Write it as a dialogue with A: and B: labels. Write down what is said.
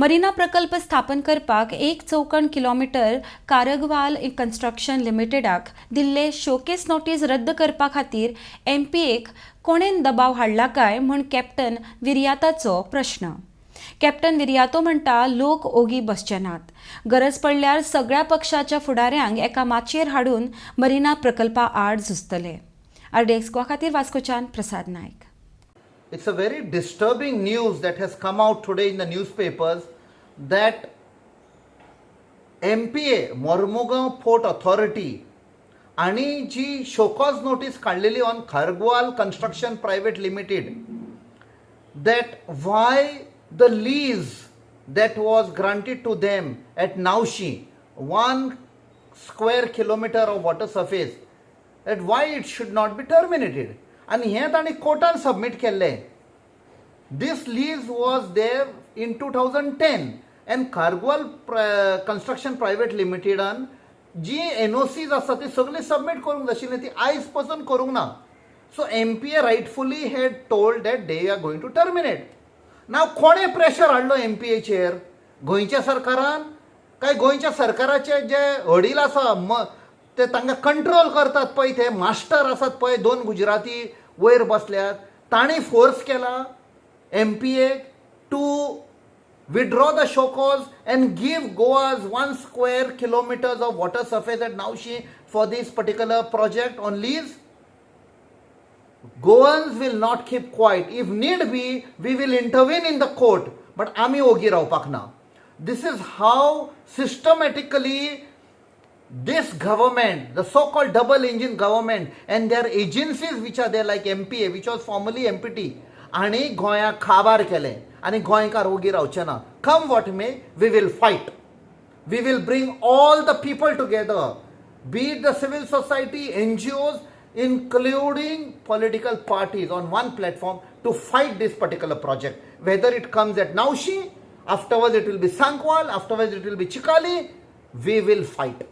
A: मरीना प्रकल्प स्थापन करपाक 1 चौकण किलोमीटर कारगवाल कन्स्ट्रक्शन लिमिटेडाक दिल्ले शोकेस नोटीस रद्द करपा खातीर एमपीएक कोणेन दबाव हाडला काय म्हूण कॅप्टन विर्याताचो प्रश्न. कॅप्टन विर्यातो म्हणटा लोक ओगी बसचे नात. गरज पडल्यार सगळ्या पक्षाच्या फुडाऱ्यांक एका माचयेर हाडून मरीना प्रकल्पा आड झुजतले. RDX गोवा खातीर वास्कोच्यान प्रसाद नायक.
B: It's a very disturbing news that has come out today in the newspapers that MPA, Mormugaon Port Authority, आणि जी शोकॉज नोटीस काढलेली on Khargwal construction private limited, that why the lease that was granted to them at Naushi, 1 square kilometer of water surface, that why it should not be terminated. And हे ताणी कोर्टान submit केल्ले. This lease was there in 2010 and Khargwal Construction Private Limited ji NOCs आसा ती सगळी submit करूंक जाय आशिल्ली, ती आयज पासून करूंक ना. So MPA rightfully had told that they are going to terminate. Now कोणे प्रेशर हाडलो MPAचेर? गोंयच्या सरकारान काय गोंयच्या सरकाराचे जे वडील आसा ते तांकां कंट्रोल करतात पळय, ते मास्टर आसात पळय, 2 गुजराती वयर बसल्यात, तांणी फोर्स केला MPA to withdraw the show cause and give Goa's 1 square kilometers of water surface at Naushi for this particular project on lease. Goans will not keep quiet. If need be, we will intervene in the court. But आमी ओगी रावपाक ना. This is how systematically this government, the so-called double engine government and their agencies which are there like MPA, which was formerly MPT, आणि गोंयाक खाबार केले आणि गोंयकार ओगी रावचे ना. Come what may, we will fight. We will bring all the people together, be it the civil society, NGOs, including political parties on one platform to fight this particular project. Whether it comes at Naushi, afterwards it will be Sankwal, afterwards it will be Chikali, we will fight.